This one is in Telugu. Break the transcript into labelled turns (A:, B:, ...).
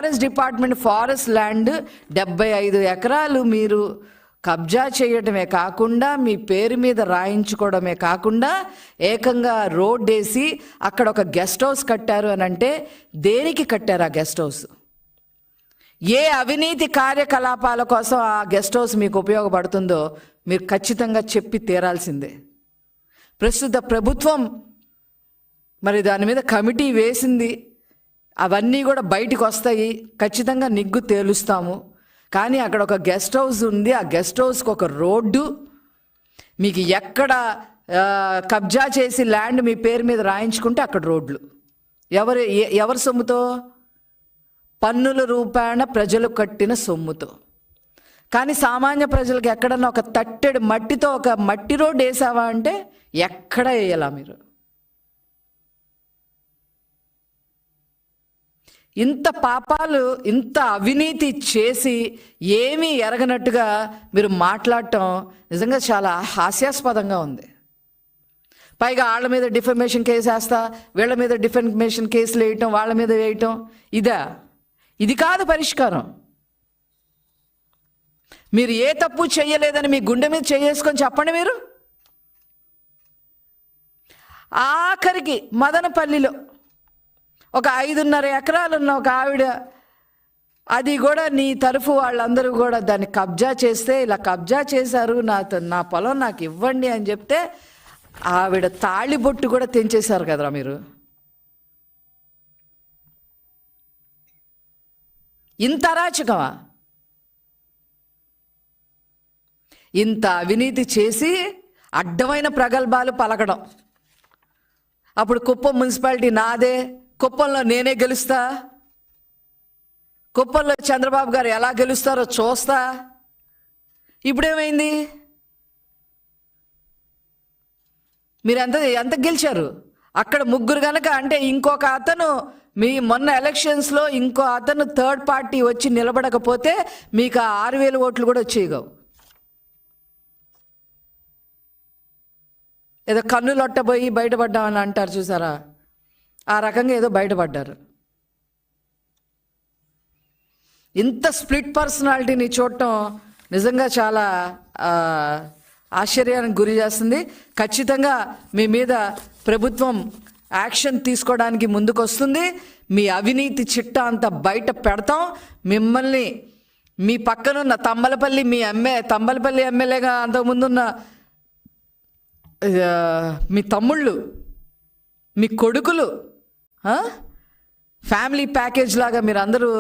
A: ఫారెస్ట్ డిపార్ట్మెంట్ ఫారెస్ట్ ల్యాండ్ 75 ఎకరాలు మీరు కబ్జా చేయడమే కాకుండా మీ పేరు మీద రాయించుకోవడమే కాకుండా ఏకంగా రోడ్ వేసి అక్కడ ఒక గెస్ట్ హౌస్ కట్టారు అని అంటే దేనికి కట్టారు ఆ గెస్ట్ హౌస్? ఏ అవినీతి కార్యకలాపాల కోసం ఆ గెస్ట్ హౌస్ మీకు ఉపయోగపడుతుందో మీరు ఖచ్చితంగా చెప్పి తీరాల్సిందే. ప్రస్తుత ప్రభుత్వం మరి దాని మీద కమిటీ వేసింది, అవన్నీ కూడా బయటికి వస్తాయి, ఖచ్చితంగా నిగ్గు తేలుస్తాము. కానీ అక్కడ ఒక గెస్ట్ హౌస్ ఉంది, ఆ గెస్ట్ హౌస్కి ఒక రోడ్డు, మీకు ఎక్కడ కబ్జా చేసి ల్యాండ్ మీ పేరు మీద రాయించుకుంటే అక్కడ రోడ్లు. ఎవరి సొమ్ముతో? పన్నుల రూపాయన ప్రజలు కట్టిన సొమ్ముతో. కానీ సామాన్య ప్రజలకు ఎక్కడన్నా ఒక తట్టెడు మట్టితో ఒక మట్టి రోడ్డు వేసావా అంటే ఎక్కడ వేయాలా మీరు? ఇంత పాపాలు, ఇంత అవినీతి చేసి ఏమీ ఎరగనట్టుగా మీరు మాట్లాడటం నిజంగా చాలా హాస్యాస్పదంగా ఉంది. పైగా వాళ్ళ మీద డిఫమేషన్ కేసు వేస్తా, వీళ్ళ మీద డిఫమేషన్ కేసులు వేయటం, వాళ్ళ మీద వేయటం, ఇది కాదు పరిష్కారం. మీరు ఏ తప్పు చెయ్యలేదని మీ గుండె మీద చేసుకొని చెప్పండి. మీరు ఆఖరికి మదనపల్లిలో ఒక 5.5 ఎకరాలు ఉన్న ఒక ఆవిడ, అది కూడా నీ తరఫు వాళ్ళందరూ కూడా దాన్ని కబ్జా చేస్తే, ఇలా కబ్జా చేశారు, నా పొలం నాకు ఇవ్వండి అని చెప్తే ఆవిడ తాళిబొట్టు కూడా తెంచేశారు కదరా మీరు. ఇంత అరాచకమా? ఇంత అవినీతి చేసి అడ్డమైన ప్రగల్భాలు పలకడం. అప్పుడు కుప్పం మున్సిపాలిటీ నాదే, కుప్పంలో నేనే గెలుస్తా, కుప్పంలో చంద్రబాబు గారు ఎలా గెలుస్తారో చూస్తా. ఇప్పుడేమైంది? మీరు ఎంత గెలిచారు? అక్కడ 3 కనుక అంటే ఇంకొక అతను మీ మొన్న ఎలక్షన్స్లో ఇంకో అతను థర్డ్ పార్టీ వచ్చి నిలబడకపోతే మీకు 6,000 ఓట్లు కూడా వచ్చేయగవు. ఏదో కన్నులొట్టబోయి బయటపడ్డామని అంటారు చూసారా, ఆ రకంగా ఏదో బయటపడ్డారు. ఇంత స్ప్లిట్ పర్సనాలిటీని చూడటం నిజంగా చాలా ఆశ్చర్యానికి గురి చేస్తుంది. ఖచ్చితంగా మీ మీద ప్రభుత్వం యాక్షన్ తీసుకోవడానికి ముందుకు వస్తుంది. మీ అవినీతి చిట్టా అంతా బయట పెడతాం. మిమ్మల్ని మీ పక్కనున్న తంబలపల్లి ఎమ్మెల్యేగా అంతకుముందున్న మీ తమ్ముళ్ళు, మీ కొడుకులు, ఫ్యామిలీ ప్యాకేజ్ లాగా మీరు అందరూ